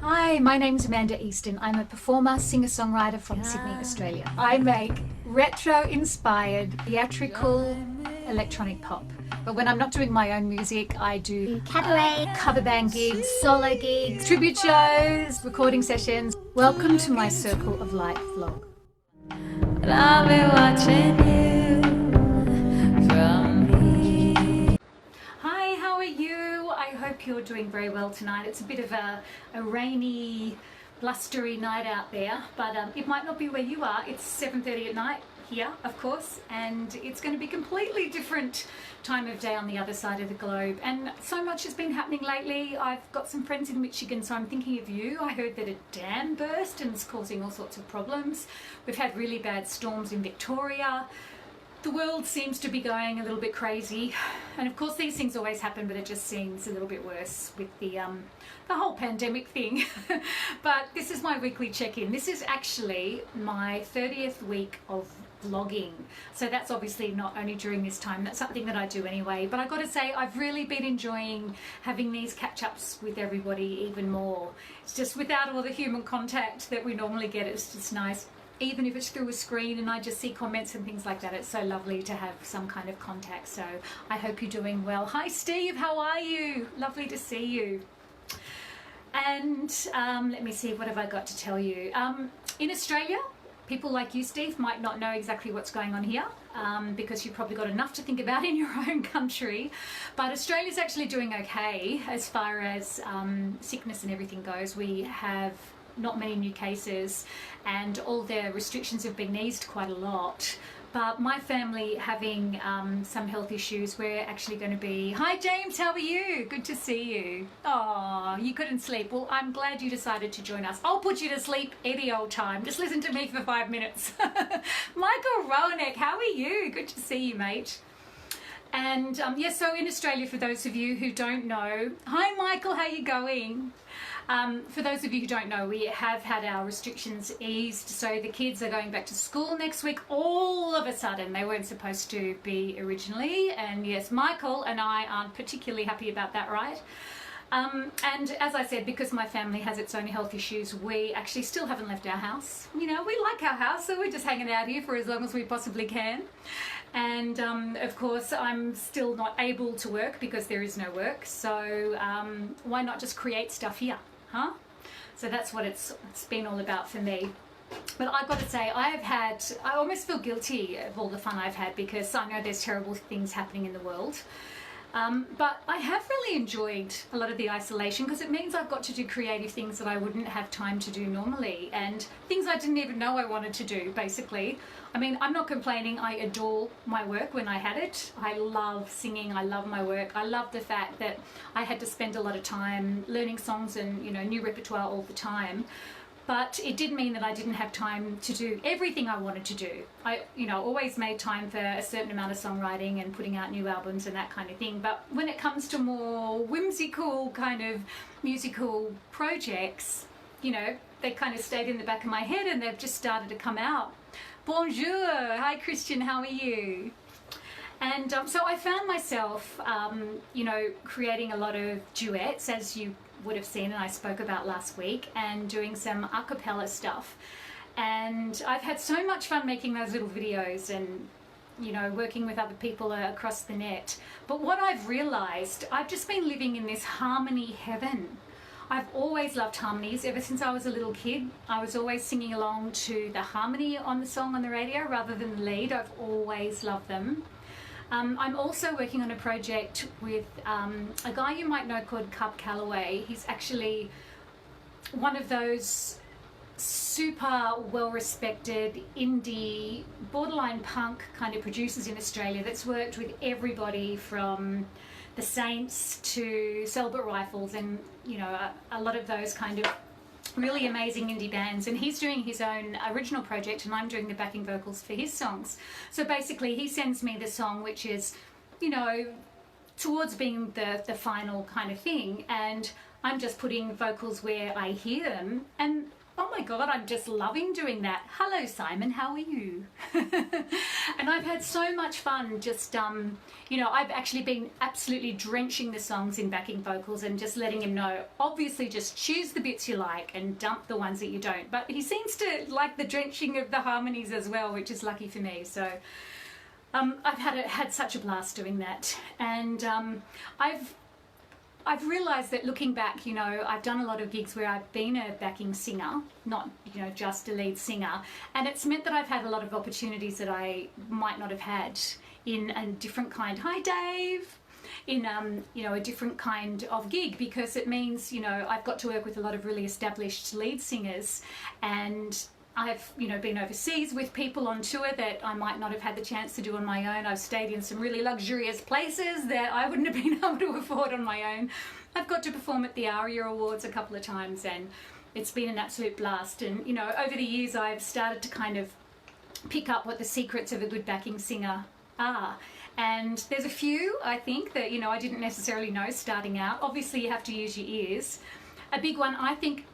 Hi, my name's Amanda Easton. I'm a performer, singer-songwriter from Sydney, Australia. I make retro-inspired theatrical electronic pop. But when I'm not doing my own music, I do cabaret, cover band gigs, solo gigs, tribute shows, recording sessions. Welcome to my Circle of Light vlog. But I'll be watching you from here. Hi, how are you? I hope you're doing very well tonight. It's a bit of a rainy, blustery night out there, but it might not be where you are. It's 7:30 at night here, of course, and it's going to be a completely different time of day on the other side of the globe. And so much has been happening lately. I've got some friends in Michigan, so I'm thinking of you. I heard that a dam burst and it's causing all sorts of problems. We've had really bad storms in Victoria. The world seems to be going a little bit crazy, and of course these things always happen, but it just seems a little bit worse with the whole pandemic thing. But this is my weekly check-in. This is actually my 30th week of vlogging, so that's obviously not only during this time, that's something that I do anyway, but I've got to say I've really been enjoying having these catch-ups with everybody even more. It's just without all the human contact that we normally get. It's just nice, even if it's through a screen and I just see comments and things like that. It's so lovely to have some kind of contact. So I hope you're doing well. Hi Steve, how are you? Lovely to see you. And let me see, what have I got to tell you? In Australia, people like you, Steve, might not know exactly what's going on here because you've probably got enough to think about in your own country. But Australia's actually doing okay as far as sickness and everything goes. We have not many new cases and all the restrictions have been eased quite a lot. But my family having some health issues, we're actually going to be... Hi James, how are you? Good to see you. Oh, you couldn't sleep. Well, I'm glad you decided to join us. I'll put you to sleep any old time. Just listen to me for 5 minutes. Michael Rowanek, how are you? Good to see you, mate. And yes, so in Australia, for those of you who don't know, hi Michael, how you going? For those of you who don't know, we have had our restrictions eased, so the kids are going back to school next week all of a sudden. They weren't supposed to be originally, and yes, Michael and I aren't particularly happy about that, right? And as I said, because my family has its own health issues, we actually still haven't left our house. You know, we like our house, so we're just hanging out here for as long as we possibly can. And of course, I'm still not able to work because there is no work, so why not just create stuff here, huh? So that's what it's been all about for me. But I've got to say, I almost feel guilty of all the fun I've had because I know there's terrible things happening in the world. But I have really enjoyed a lot of the isolation because it means I've got to do creative things that I wouldn't have time to do normally, and things I didn't even know I wanted to do, basically. I mean, I'm not complaining. I adore my work when I had it. I love singing. I love my work. I love the fact that I had to spend a lot of time learning songs and, you know, new repertoire all the time. But it did mean that I didn't have time to do everything I wanted to do. I, you know, always made time for a certain amount of songwriting and putting out new albums and that kind of thing. But when it comes to more whimsical kind of musical projects, you know, they kind of stayed in the back of my head and they've just started to come out. Bonjour, hi Christian, how are you? And so I found myself, you know, creating a lot of duets, as you would have seen and I spoke about last week, and doing some a cappella stuff. And I've had so much fun making those little videos and, you know, working with other people across the net. But what I've realized, I've just been living in this harmony heaven. I've always loved harmonies ever since I was a little kid. I was always singing along to the harmony on the song on the radio rather than the lead. I've always loved them. I'm also working on a project with a guy you might know called Cub Calloway. He's actually one of those super well-respected indie, borderline punk kind of producers in Australia that's worked with everybody from the Saints to Selbert Rifles and, you know, a lot of those kind of really amazing indie bands, and he's doing his own original project and I'm doing the backing vocals for his songs. So basically he sends me the song which is, you know, towards being the final kind of thing, and I'm just putting vocals where I hear them, and oh my God, I'm just loving doing that. Hello, Simon, how are you? And I've had so much fun just, you know, I've actually been absolutely drenching the songs in backing vocals and just letting him know, obviously just choose the bits you like and dump the ones that you don't. But he seems to like the drenching of the harmonies as well, which is lucky for me. So I've had such a blast doing that. And I've realised that looking back, you know, I've done a lot of gigs where I've been a backing singer, not, you know, just a lead singer, and it's meant that I've had a lot of opportunities that I might not have had in a different kind, hi Dave, in, you know, a different kind of gig, because it means, you know, I've got to work with a lot of really established lead singers, and I've, you know, been overseas with people on tour that I might not have had the chance to do on my own. I've stayed in some really luxurious places that I wouldn't have been able to afford on my own. I've got to perform at the ARIA Awards a couple of times, and it's been an absolute blast. And, you know, over the years I've started to kind of pick up what the secrets of a good backing singer are. And there's a few, I think, that, you know, I didn't necessarily know starting out. Obviously you have to use your ears. A big one, I think,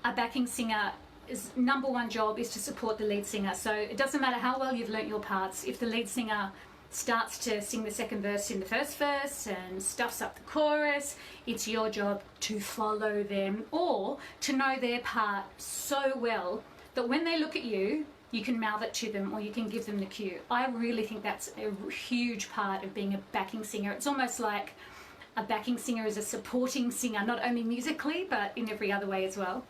a backing singer, his number one job is to support the lead singer. So it doesn't matter how well you've learnt your parts, if the lead singer starts to sing the second verse in the first verse and stuffs up the chorus, it's your job to follow them, or to know their part so well that when they look at you, you can mouth it to them or you can give them the cue. I really think that's a huge part of being a backing singer. It's almost like a backing singer is a supporting singer, not only musically, but in every other way as well.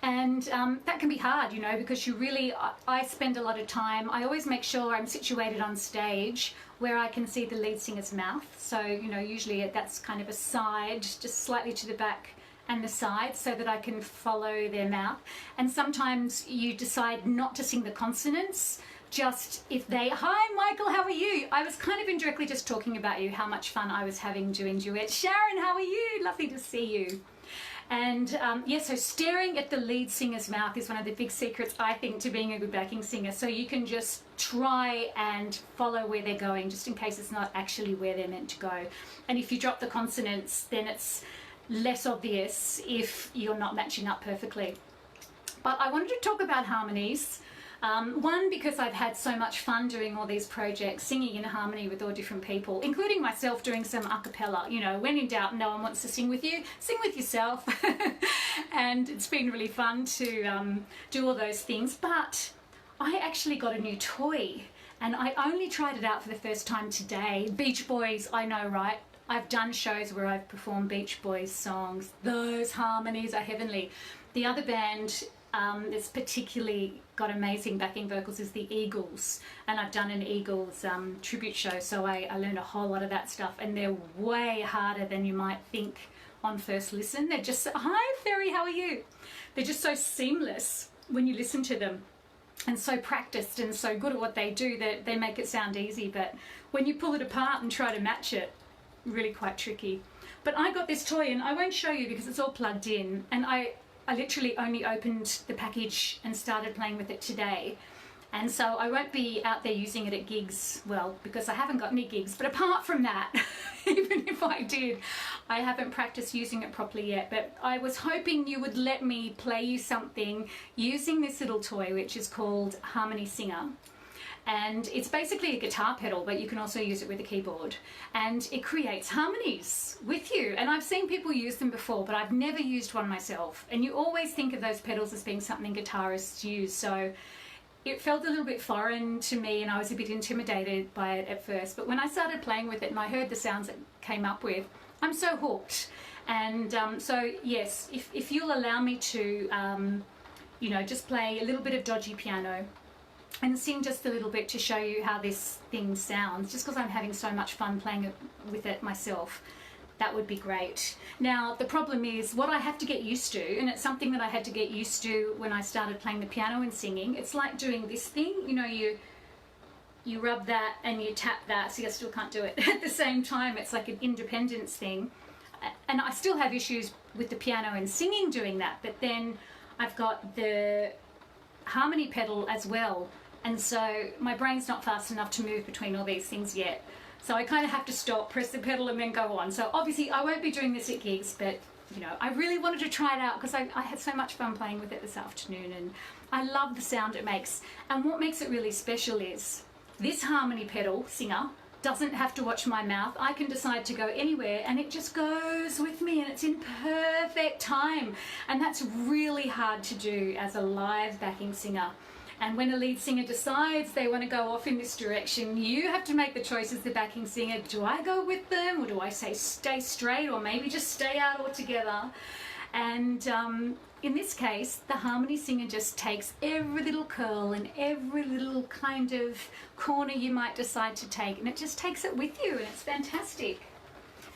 And that can be hard, you know, because you really, I spend a lot of time, I always make sure I'm situated on stage where I can see the lead singer's mouth. So, you know, usually that's kind of a side, just slightly to the back and the side, so that I can follow their mouth. And sometimes you decide not to sing the consonants, just if they, hi Michael, how are you? I was kind of indirectly just talking about you, how much fun I was having doing duets. Sharon, how are you? Lovely to see you. And yeah, so staring at the lead singer's mouth is one of the big secrets, I think, to being a good backing singer. So you can just try and follow where they're going, just in case it's not actually where they're meant to go. And if you drop the consonants, then it's less obvious if you're not matching up perfectly. But I wanted to talk about harmonies. One, because I've had so much fun doing all these projects, singing in harmony with all different people, including myself doing some a cappella. You know, when in doubt, no one wants to sing with you, sing with yourself. And it's been really fun to do all those things. But I actually got a new toy, and I only tried it out for the first time today. Beach Boys, I know, right? I've done shows where I've performed Beach Boys songs. Those harmonies are heavenly. The other band that's particularly got amazing backing vocals is the Eagles, and I've done an Eagles tribute show, so I learned a whole lot of that stuff, and they're way harder than you might think on first listen. They're just, hi Ferry, how are you? They're just so seamless when you listen to them, and so practiced and so good at what they do that they make it sound easy, but when you pull it apart and try to match it, really quite tricky. But I got this toy, and I won't show you because it's all plugged in, and I literally only opened the package and started playing with it today. And so I won't be out there using it at gigs, well, because I haven't got any gigs. But apart from that, even if I did, I haven't practiced using it properly yet. But I was hoping you would let me play you something using this little toy, which is called Harmony Singer. And it's basically a guitar pedal, but you can also use it with a keyboard, and it creates harmonies with you. And I've seen people use them before, but I've never used one myself, and you always think of those pedals as being something guitarists use, so it felt a little bit foreign to me, and I was a bit intimidated by it at first. But when I started playing with it and I heard the sounds it came up with, I'm so hooked. And so yes, if you'll allow me to you know, just play a little bit of dodgy piano and sing just a little bit to show you how this thing sounds, just because I'm having so much fun playing with it myself, that would be great. Now, the problem is what I have to get used to, and it's something that I had to get used to when I started playing the piano and singing. It's like doing this thing, you know, you rub that and you tap that, so I still can't do it at the same time. It's like an independence thing. And I still have issues with the piano and singing doing that, but then I've got the harmony pedal as well, and so my brain's not fast enough to move between all these things yet, so I kind of have to stop, press the pedal and then go on. So obviously I won't be doing this at gigs, but you know, I really wanted to try it out because I had so much fun playing with it this afternoon, and I love the sound it makes. And what makes it really special is this harmony pedal singer doesn't have to watch my mouth. I can decide to go anywhere and it just goes with me, and it's in perfect time. And that's really hard to do as a live backing singer. And when a lead singer decides they want to go off in this direction, you have to make the choice as the backing singer. Do I go with them, or do I say stay straight, or maybe just stay out altogether? And in this case, the harmony singer just takes every little curl and every little kind of corner you might decide to take, and it just takes it with you, and it's fantastic.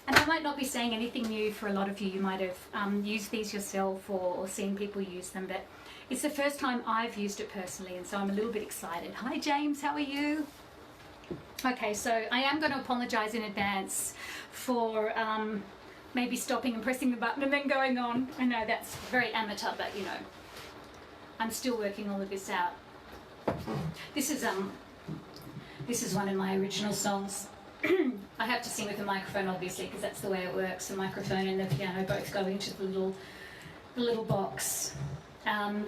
And I might not be saying anything new for a lot of you. You might have used these yourself or seen people use them, but it's the first time I've used it personally, and so I'm a little bit excited. Hi James, how are you? Okay, so I am going to apologise in advance for maybe stopping and pressing the button and then going on. I know that's very amateur, but you know, I'm still working all of this out. This is one of my original songs. I have to sing with a microphone, obviously, because that's the way it works. The microphone and the piano both go into the little box.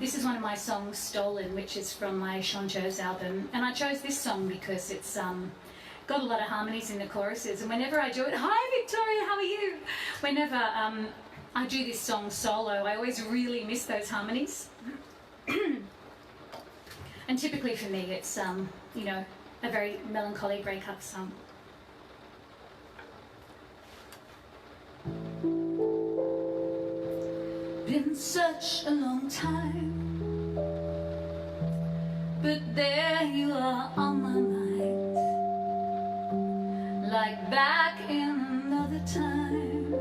This is one of my songs, Stolen, which is from my Chanteuse album, and I chose this song because it's got a lot of harmonies in the choruses, and whenever I do it, hi Victoria, how are you? Whenever I do this song solo, I always really miss those harmonies. And typically for me, it's you know, a very melancholy breakup song. Been such a long time, but there you are on my mind, like back in another time,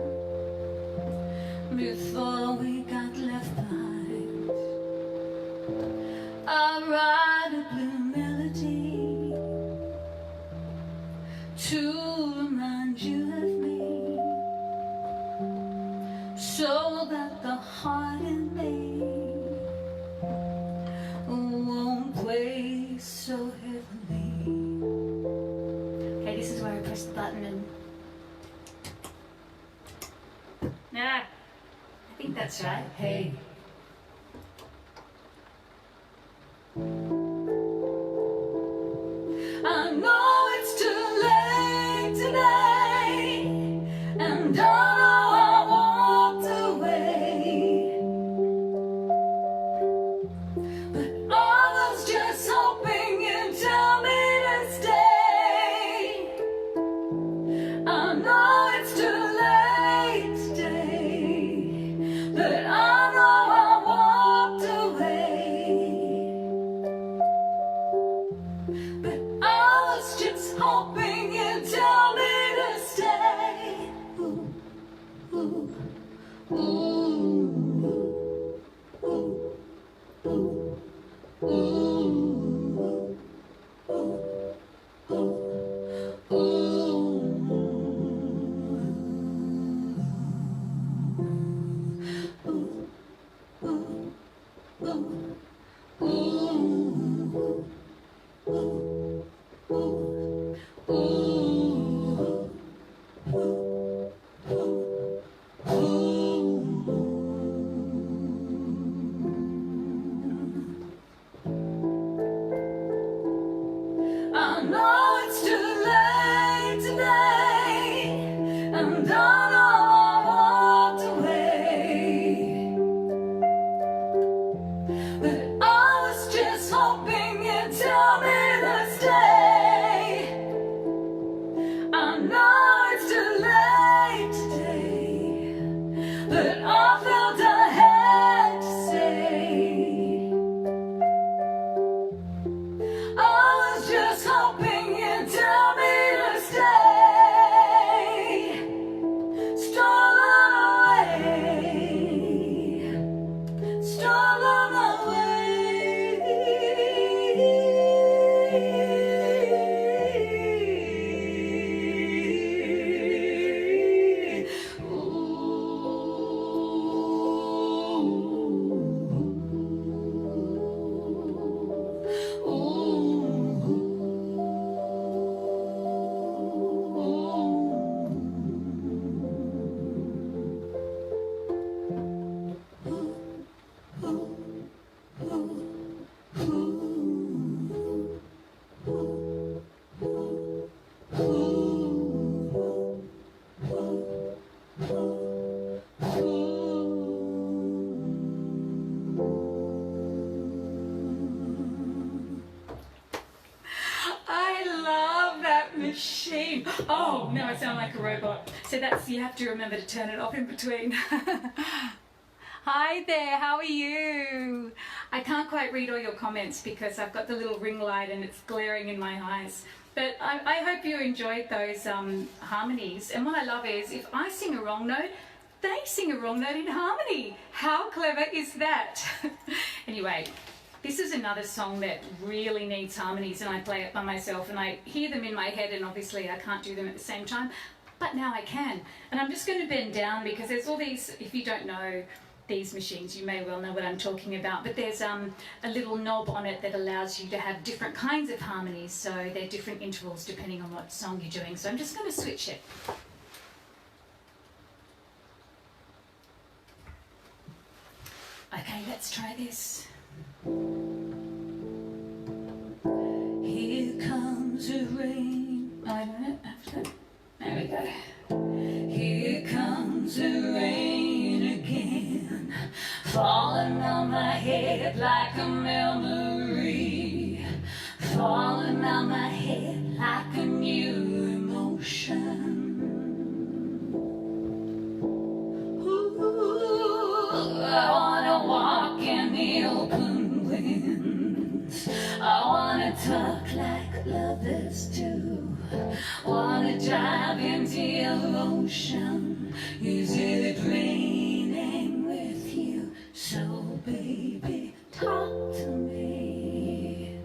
before we got left behind. I write a blue melody to remind you of me, so that the heart in me won't weigh so heavily. Okay, this is where I press the button and... I think that's right. Hey. I know it's too late today, and I know I walked away, but I was just hoping you'd tell me to stay. I know it's too late today, but I know machine. Oh, now I sound like a robot. So that's, you have to remember to turn it off in between. Hi there, how are you? I can't quite read all your comments because I've got the little ring light and it's glaring in my eyes. But I hope you enjoyed those harmonies. And what I love is if I sing a wrong note, they sing a wrong note in harmony. How clever is that? Anyway, this is another song that really needs harmonies, and I play it by myself and I hear them in my head, and obviously I can't do them at the same time, but now I can. And I'm just going to bend down because there's all these, if you don't know these machines, you may well know what I'm talking about, but there's a little knob on it that allows you to have different kinds of harmonies, so they're different intervals depending on what song you're doing. So I'm just going to switch it. Okay, let's try this. Here comes the rain. Oh, I don't have to. There we go. Here comes the rain again, falling on my head like a memory, falling on my head like a new emotion. Ooh, I wanna walk in the open winds, I wanna talk like lovers do, wanna dive into your ocean. Is it raining with you? So baby, talk to me.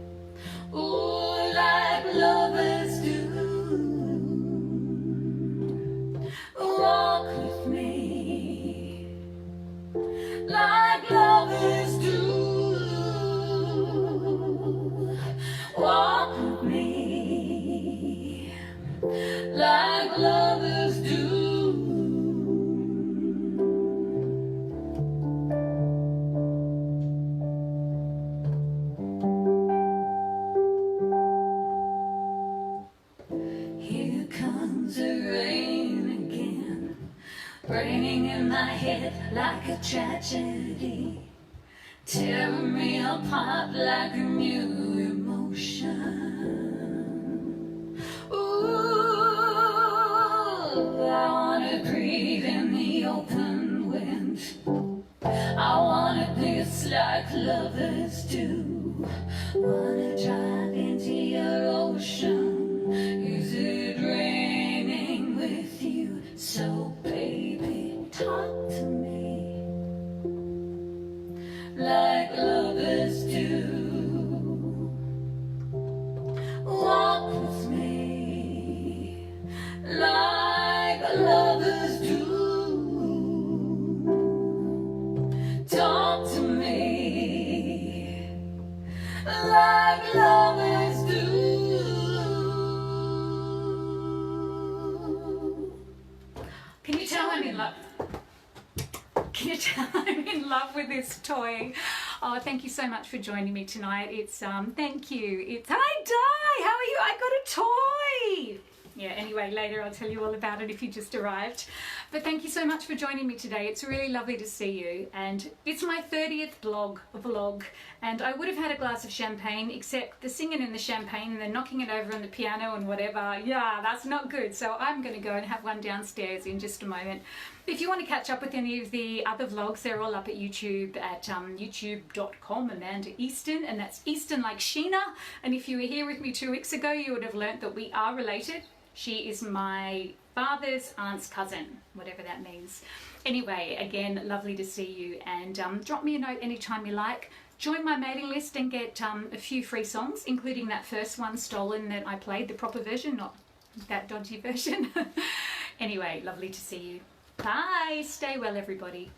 Ooh, like lovers do. Walk with me, like lovers do. Walk with me, like lovers do. Here comes the rain again, raining in my head like a tragedy, tearing me apart like a new emotion. Ooh, I wanna breathe in the open wind, I wanna kiss like lovers do, wanna dive into your ocean. Is it raining with you? So baby, talk to me, like lovers do. Walk with me, like lovers do. Talk to me, like lovers do. Can you tell I'm in love? Can you tell I'm in love with this toy? Oh, thank you so much for joining me tonight. It's thank you. It's hi Di, how are you? I got a toy. Yeah, anyway, later I'll tell you all about it if you just arrived. But thank you so much for joining me today. It's really lovely to see you. And it's my 30th vlog. And I would have had a glass of champagne, except the singing and the champagne and then knocking it over on the piano and whatever. Yeah, that's not good. So I'm going to go and have one downstairs in just a moment. If you want to catch up with any of the other vlogs, they're all up at YouTube at youtube.com, Amanda Easton, and that's Easton like Sheena. And if you were here with me 2 weeks ago, you would have learnt that we are related. She is my father's aunt's cousin, whatever that means. Anyway, again, lovely to see you, and drop me a note anytime you like. Join my mailing list and get a few free songs, including that first one, Stolen, that I played, the proper version, not that dodgy version. Anyway, lovely to see you. Bye. Stay well, everybody.